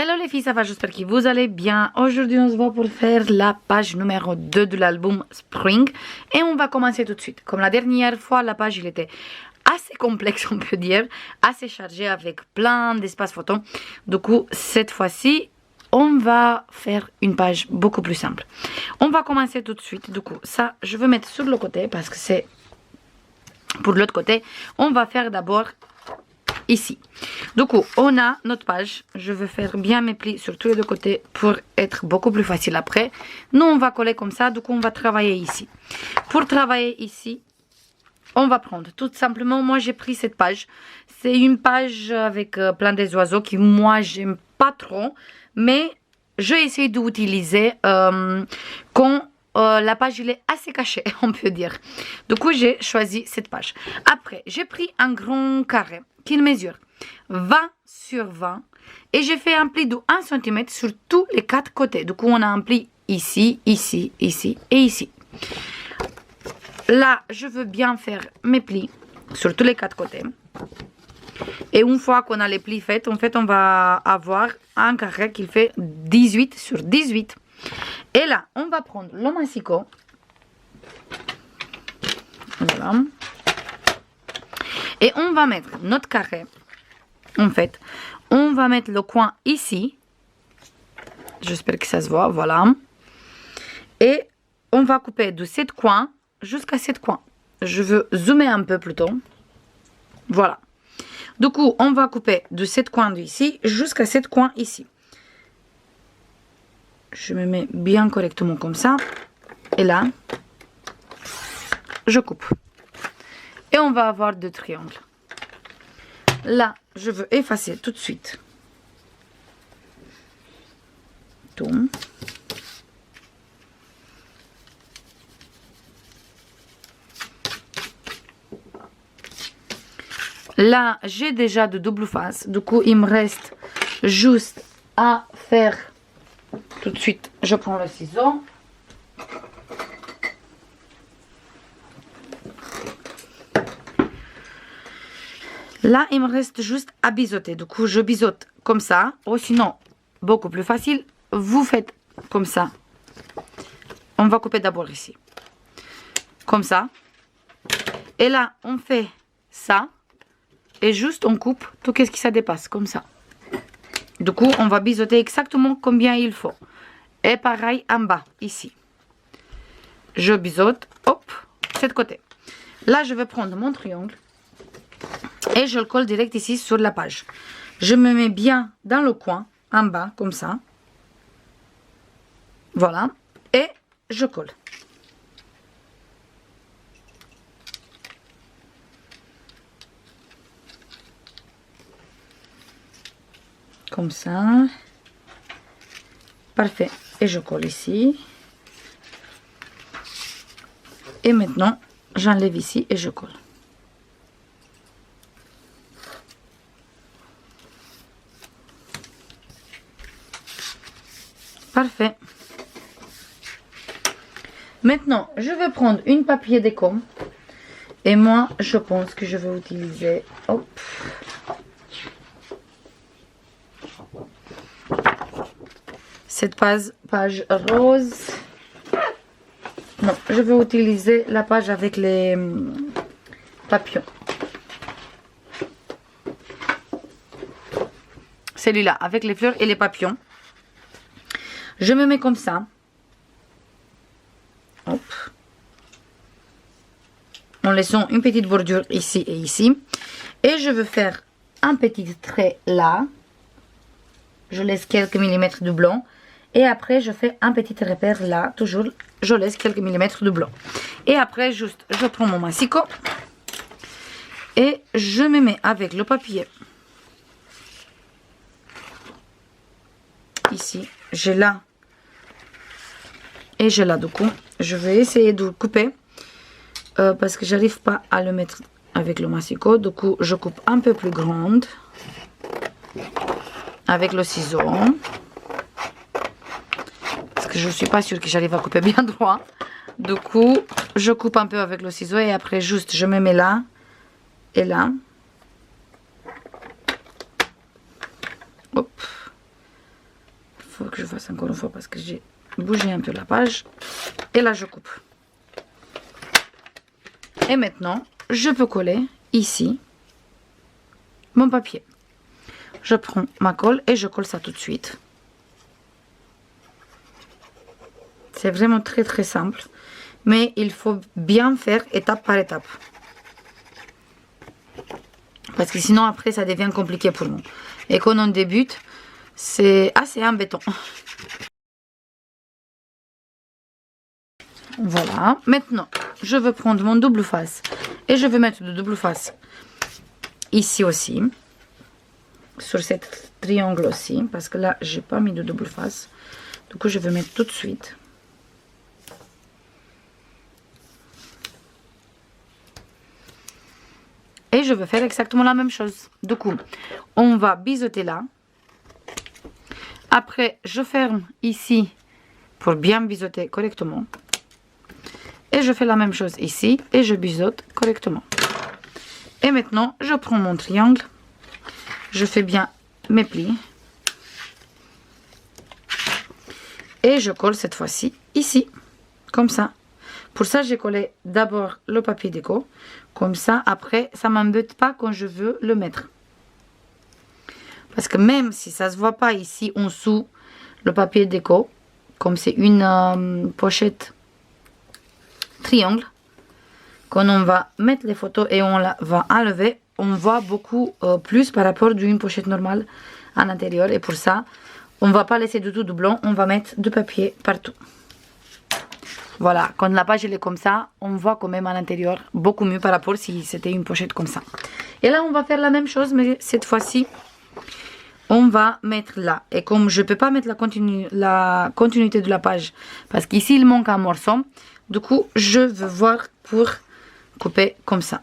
Hello les filles, ça va? J'espère que vous allez bien. Aujourd'hui, on se voit pour faire la page numéro 2 de l'album Spring. Et on va commencer tout de suite. Comme la dernière fois, la page, il était assez complexe, on peut dire. Assez chargé avec plein d'espaces photos. Du coup, cette fois-ci, on va faire une page beaucoup plus simple. On va commencer tout de suite. Du coup, ça, je vais mettre sur le côté parce que c'est pour l'autre côté. On va faire d'abord ici. Du coup, on a notre page. Je vais faire bien mes plis sur tous les deux côtés pour être beaucoup plus facile après. Nous, on va coller comme ça. Du coup, on va travailler ici. Pour travailler ici, on va prendre tout simplement, moi j'ai pris cette page. C'est une page avec plein des oiseaux qui moi j'aime pas trop. Mais je vais essayer d'utiliser quand la page il est assez cachée, on peut dire. Du coup, j'ai choisi cette page. Après, j'ai pris un grand carré qui mesure 20 sur 20 et j'ai fait un pli de 1 cm sur tous les 4 côtés. Du coup, on a un pli ici, ici, ici et ici. Là, je veux bien faire mes plis sur tous les 4 côtés. Et une fois qu'on a les plis faits, en fait, on va avoir un carré qui fait 18 sur 18. Et là, on va prendre le massicot. Voilà. Et on va mettre notre carré. En fait, on va mettre le coin ici. J'espère que ça se voit, voilà. Et on va couper de cet coin jusqu'à cet coin. Je veux zoomer un peu plutôt. Voilà. Du coup, on va couper de cet coin d'ici jusqu'à cet coin ici. Je me mets bien correctement comme ça. Et là, je coupe. Et on va avoir deux triangles. Là, je veux effacer tout de suite tout. Là, j'ai déjà de double face. Du coup, il me reste juste à faire tout de suite. Je prends le ciseau. Là, il me reste juste à biseauter. Du coup, je biseaute comme ça. Ou sinon, beaucoup plus facile, vous faites comme ça. On va couper d'abord ici. Comme ça. Et là, on fait ça. Et juste, on coupe tout ce qui ça dépasse, comme ça. Du coup, on va biseauter exactement combien il faut. Et pareil en bas, ici. Je biseaute, hop, de ce côté. Là, je vais prendre mon triangle. Et je le colle direct ici sur la page. Je me mets bien dans le coin, en bas, comme ça. Voilà. Et je colle. Comme ça. Parfait. Et je colle ici. Et maintenant, j'enlève ici et je colle. Parfait. Maintenant, je vais prendre une papier déco. Et moi, je pense que je vais utiliser... Hop. Cette page rose. Non, je vais utiliser la page avec les papillons. Celui-là, avec les fleurs et les papillons. Je me mets comme ça. Hop. En laissant une petite bordure ici et ici. Et je veux faire un petit trait là. Je laisse quelques millimètres de blanc. Et après, je fais un petit repère là. Toujours, je laisse quelques millimètres de blanc. Et après, juste, je prends mon massicot. Et je me mets avec le papier. Ici, j'ai là. Et j'ai là, du coup. Je vais essayer de couper. Parce que j'arrive pas à le mettre avec le massicot. Du coup, je coupe un peu plus grande. Avec le ciseau. Parce que je suis pas sûre que j'arrive à couper bien droit. Du coup, je coupe un peu avec le ciseau. Et après, juste, je me mets là. Et là. Hop. faut que je fasse encore une fois parce que j'ai bougé un peu la page. Et là, je coupe. Et maintenant, je peux coller ici mon papier. Je prends ma colle et je colle ça tout de suite. C'est vraiment très très simple. Mais il faut bien faire étape par étape. Parce que sinon après ça devient compliqué pour nous. Et quand on débute, c'est assez embêtant. Voilà. Maintenant, je vais prendre mon double face. Et je vais mettre le double face ici aussi. Sur cet triangle aussi. Parce que là, j'ai pas mis de double face. Du coup, je vais mettre tout de suite. Et je vais faire exactement la même chose. Du coup, on va biseauter là. Après, je ferme ici pour bien biseauter correctement. Et je fais la même chose ici et je biseaute correctement. Et maintenant, je prends mon triangle. Je fais bien mes plis. Et je colle cette fois-ci ici, comme ça. Pour ça, j'ai collé d'abord le papier déco. Comme ça, après, ça ne m'embête pas quand je veux le mettre. Parce que même si ça ne se voit pas ici en dessous, le papier déco, comme c'est une pochette triangle, quand on va mettre les photos et on la va enlever, on voit beaucoup plus par rapport d'une pochette normale à l'intérieur. Et pour ça, on ne va pas laisser du tout de blanc, on va mettre du papier partout. Voilà, quand la page elle est comme ça, on voit quand même à l'intérieur beaucoup mieux par rapport si c'était une pochette comme ça. Et là, on va faire la même chose, mais cette fois-ci, on va mettre là. Et comme je ne peux pas mettre la continuité de la page, parce qu'ici, il manque un morceau, du coup, je veux voir pour couper comme ça.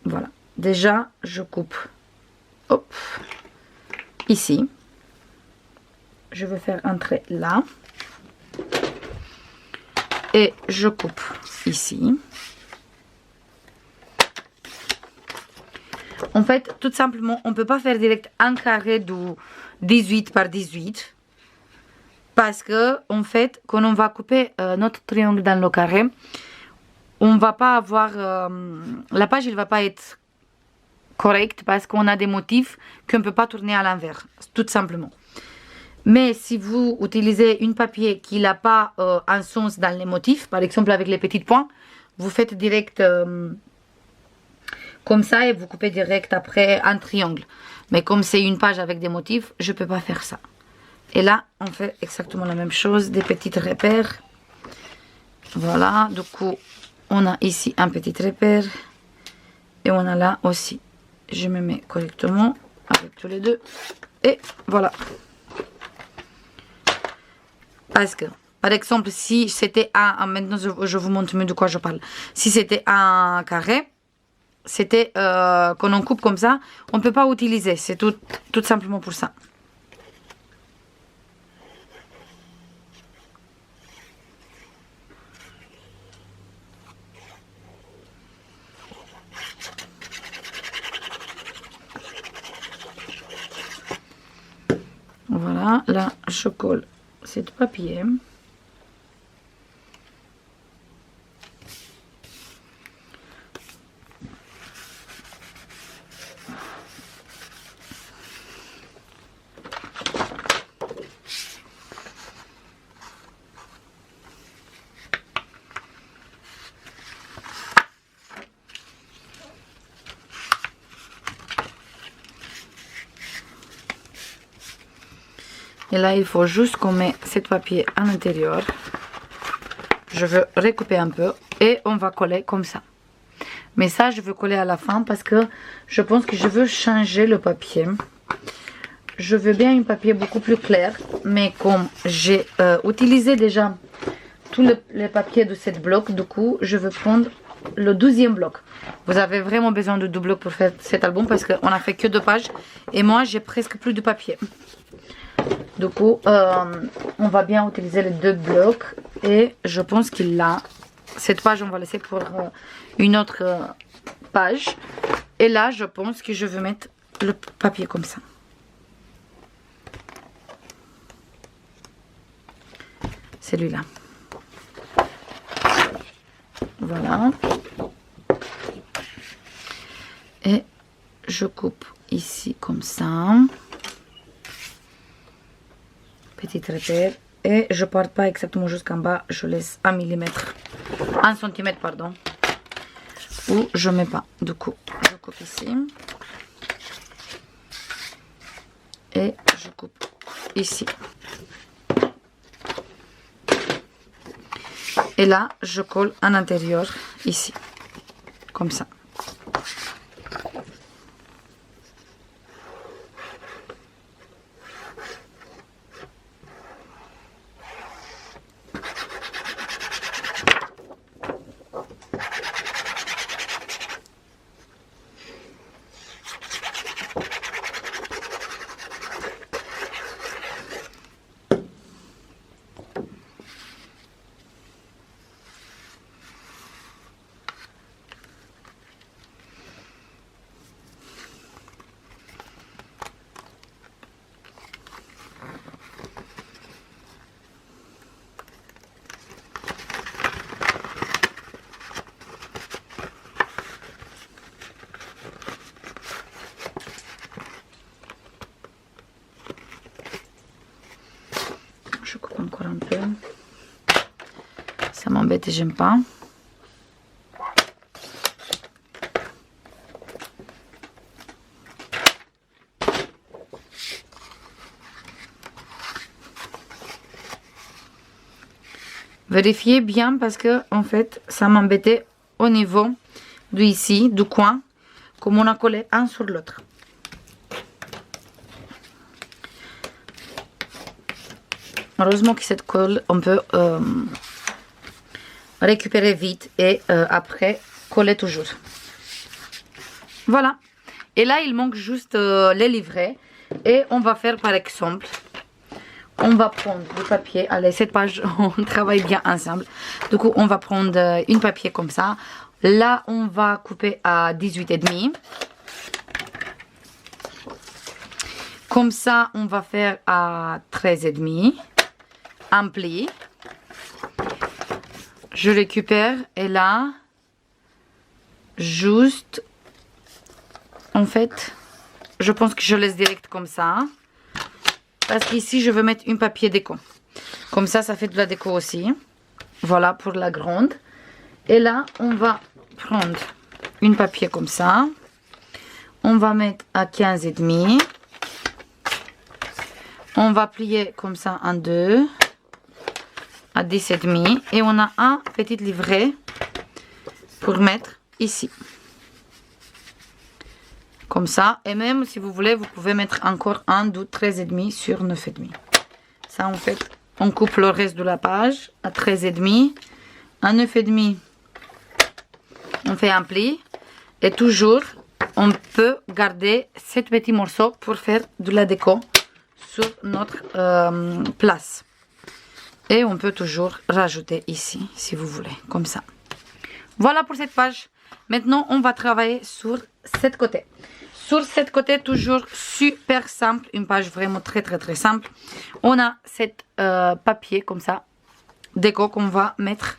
Voilà, déjà, je coupe. Hop, ici. Je vais faire un trait là. Et je coupe ici. En fait, tout simplement, on ne peut pas faire direct un carré de 18 par 18. Parce que, en fait, quand on va couper notre triangle dans le carré, on va pas avoir... la page, elle va pas être correcte parce qu'on a des motifs qu'on ne peut pas tourner à l'envers. Tout simplement. Mais si vous utilisez une papier qui n'a pas un sens dans les motifs, par exemple avec les petits points, vous faites direct comme ça et vous coupez direct après un triangle. Mais comme c'est une page avec des motifs, je ne peux pas faire ça. Et là, on fait exactement la même chose, des petits repères. Voilà, du coup, on a ici un petit repère et on a là aussi. Je me mets correctement avec tous les deux et voilà. Parce que, par exemple, si c'était maintenant je vous montre mieux de quoi je parle. Si c'était un carré, c'était quand on coupe comme ça, on ne peut pas utiliser. C'est tout simplement pour ça. Voilà, là, je colle cette papier. Et là, il faut juste qu'on met cette papier à l'intérieur. Je veux recouper un peu et on va coller comme ça. Mais ça, je veux coller à la fin parce que je pense que je veux changer le papier. Je veux bien un papier beaucoup plus clair. Mais comme j'ai utilisé déjà tous les papiers de cette bloc, du coup, je veux prendre le 12e bloc. Vous avez vraiment besoin de 2 blocs pour faire cet album parce qu'on a fait que 2 pages. Et moi, j'ai presque plus de papier. Du coup, on va bien utiliser les 2 blocs. Et je pense qu'il a... Cette page, on va laisser pour une autre page. Et là, je pense que je vais mettre le papier comme ça. celui-là. Voilà. Et je coupe ici comme ça. Petite repère. Et je ne pars pas exactement jusqu'en bas. Je laisse 1 mm. 1 cm, pardon. Ou je ne mets pas. Du coup, je coupe ici. Et je coupe ici. Et là, je colle en intérieur ici. Comme ça. Je coupe encore un peu. Ça m'embête et j'aime pas. Vérifiez bien parce que en fait ça m'embêtait au niveau de ici, du coin, comme on a collé un sur l'autre. Heureusement que cette colle, on peut récupérer vite et après coller toujours. Voilà. Et là, il manque juste les livrets. Et on va faire par exemple, on va prendre du papier. Allez, cette page, on travaille bien ensemble. Du coup, on va prendre une papier comme ça. Là, on va couper à 18,5. Comme ça, on va faire à 13,5. Un pli. Je récupère et là, juste, en fait, je pense que je laisse direct comme ça. Parce qu'ici, je veux mettre un papier déco. Comme ça, ça fait de la déco aussi. Voilà pour la grande. Et là, on va prendre un papier comme ça. On va mettre à 15,5. On va plier comme ça en deux. À 10,5 et on a un petit livret pour mettre ici comme ça, et même si vous voulez vous pouvez mettre encore un de 13,5 sur 9,5. Ça en fait on coupe le reste de la page à 13,5, à 9,5 on fait un pli et toujours on peut garder 7 petits morceaux pour faire de la déco sur notre place. Et on peut toujours rajouter ici, si vous voulez, comme ça. Voilà pour cette page. Maintenant, on va travailler sur cette côté. Sur cette côté, toujours super simple. Une page vraiment très, très, très simple. On a cette papier, comme ça, déco qu'on va mettre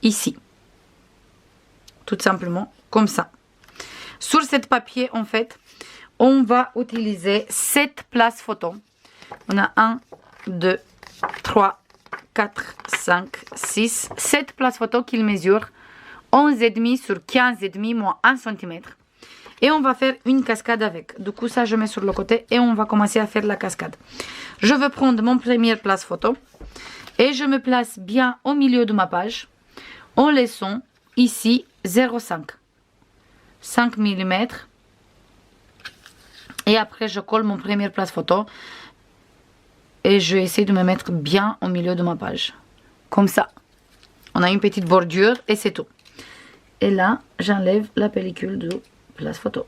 ici. Tout simplement, comme ça. Sur cette papier, en fait, on va utiliser 7 places photos. On a 1, 2, 3, 4, 5, 6, 7 places photo qu'il mesure 11,5 sur 15,5 moins 1 cm. Et on va faire une cascade avec. Du coup, ça, je mets sur le côté et on va commencer à faire la cascade. Je vais prendre mon première place photo et je me place bien au milieu de ma page en laissant ici 0,5. 5 mm. Et après, je colle mon première place photo. Et je vais essayer de me mettre bien au milieu de ma page. Comme ça. On a une petite bordure et c'est tout. Et là, j'enlève la pellicule de place photo.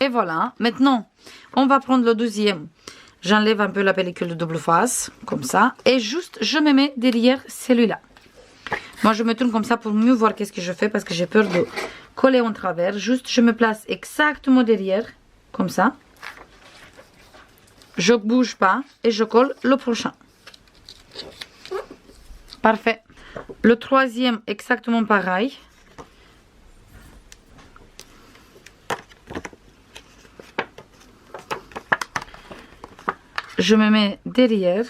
Et voilà, maintenant, on va prendre le deuxième. J'enlève un peu la pellicule de double face, comme ça. Et juste, je me mets derrière celui-là. Moi, je me tourne comme ça pour mieux voir qu'est-ce que je fais parce que j'ai peur de coller en travers. Juste, je me place exactement derrière, comme ça. Je bouge pas et je colle le prochain. Parfait. Le troisième, exactement pareil. Je me mets derrière.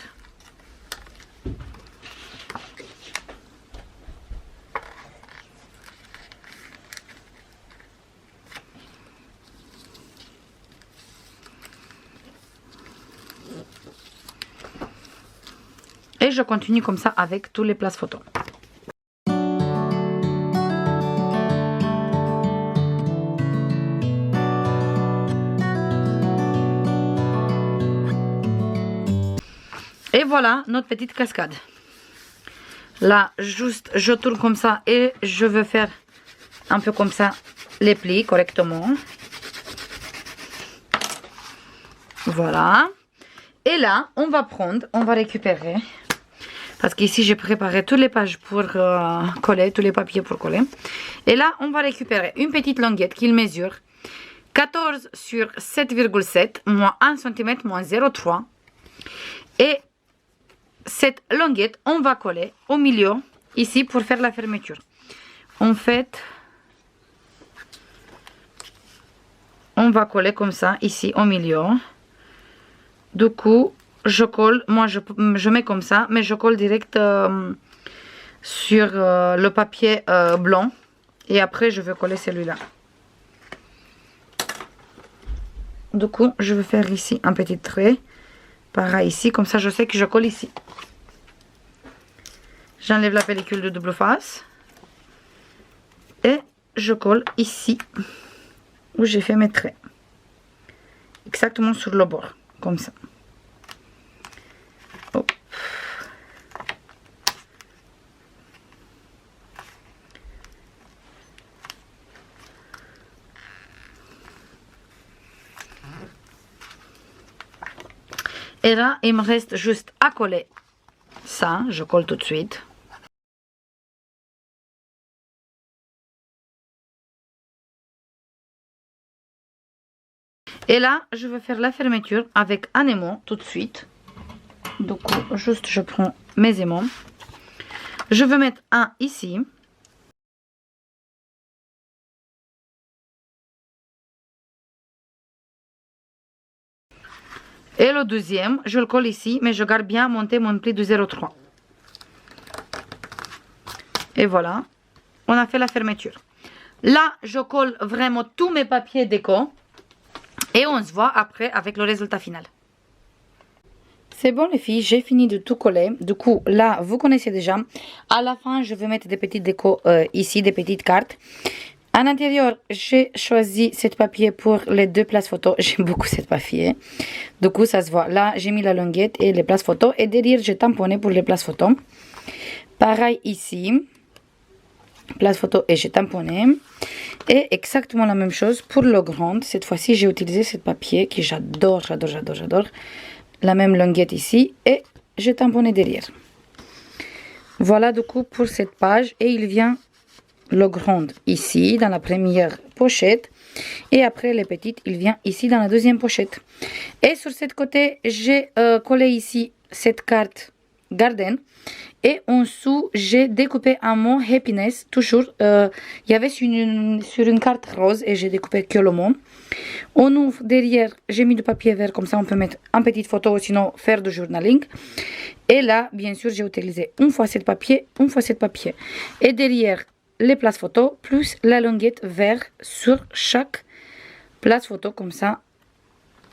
Et je continue comme ça avec tous les places photos. Et voilà notre petite cascade. Là, juste, je tourne comme ça et je veux faire un peu comme ça les plis correctement. Voilà. Et là, on va prendre, on va récupérer. Parce qu'ici, j'ai préparé toutes les pages pour coller, tous les papiers pour coller. Et là, on va récupérer une petite languette qu'il mesure 14 sur 7,7, moins 1 cm, moins 0,3. Et cette languette, on va coller au milieu, ici, pour faire la fermeture. En fait, on va coller comme ça, ici, au milieu. Du coup, je colle, moi je mets comme ça, mais je colle direct sur le papier blanc. Et après, je vais coller celui-là. Du coup, je vais faire ici un petit trait. Pareil ici, comme ça je sais que je colle ici. J'enlève la pellicule de double face. Et je colle ici, où j'ai fait mes traits. Exactement sur le bord, comme ça. Hop. Et là, il me reste juste à coller ça. Je colle tout de suite. Et là, je vais faire la fermeture avec un aimant tout de suite. Donc, juste, je prends mes aimants. Je vais mettre un ici. Et le deuxième, je le colle ici, mais je garde bien monter mon pli de 0,3. Et voilà, on a fait la fermeture. Là, je colle vraiment tous mes papiers déco. Et on se voit après avec le résultat final. C'est bon les filles, j'ai fini de tout coller. Du coup, là, vous connaissez déjà. À la fin, je vais mettre des petites décos ici, des petites cartes. À l'intérieur, j'ai choisi ce papier pour les deux places photos. J'aime beaucoup ce papier. Du coup, ça se voit. Là, j'ai mis la languette et les places photos. Et derrière, j'ai tamponné pour les places photos. Pareil ici. Place photo et j'ai tamponné. Et exactement la même chose pour le grand. Cette fois-ci, j'ai utilisé ce papier que j'adore, j'adore, j'adore, j'adore. La même languette ici. Et j'ai tamponné derrière. Voilà du coup pour cette page. Et il vient le grand ici, dans la première pochette. Et après, les petites, il vient ici, dans la deuxième pochette. Et sur ce côté, j'ai collé ici cette carte Garden. Et en dessous, j'ai découpé un mot Happiness. Toujours, il y avait sur une carte rose et j'ai découpé que le mot. On ouvre derrière, j'ai mis du papier vert, comme ça on peut mettre une petite photo, sinon faire du journaling. Et là, bien sûr, j'ai utilisé une fois cette papier, une fois cette papier. Et derrière, les places photos, plus la languette vert sur chaque place photo, comme ça,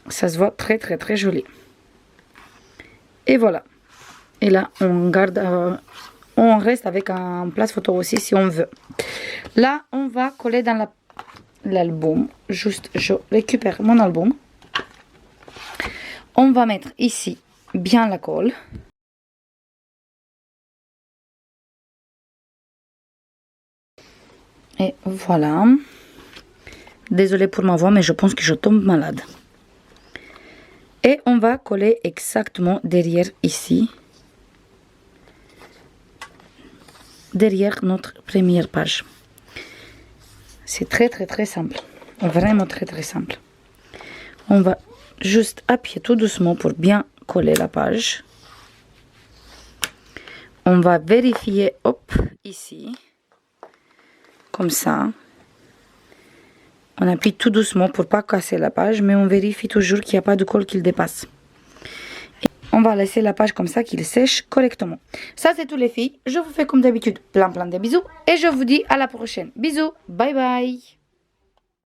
ça se voit très très très joli. Et voilà. Et là, on garde, on reste avec un place photo aussi si on veut. Là, on va coller dans l'album. Juste, je récupère mon album. On va mettre ici bien la colle. Et voilà. Désolée pour ma voix, mais je pense que je tombe malade. Et on va coller exactement derrière ici. Derrière notre première page. C'est très simple. Vraiment très simple. On va juste appuyer tout doucement pour bien coller la page. On va vérifier, hop, ici. Comme ça. On appuie tout doucement pour pas casser la page, mais on vérifie toujours qu'il n'y a pas de colle qui le dépasse. Et on va laisser la page comme ça qu'il sèche correctement. Ça c'est tout les filles. Je vous fais comme d'habitude plein de bisous et je vous dis à la prochaine. Bisous, bye bye.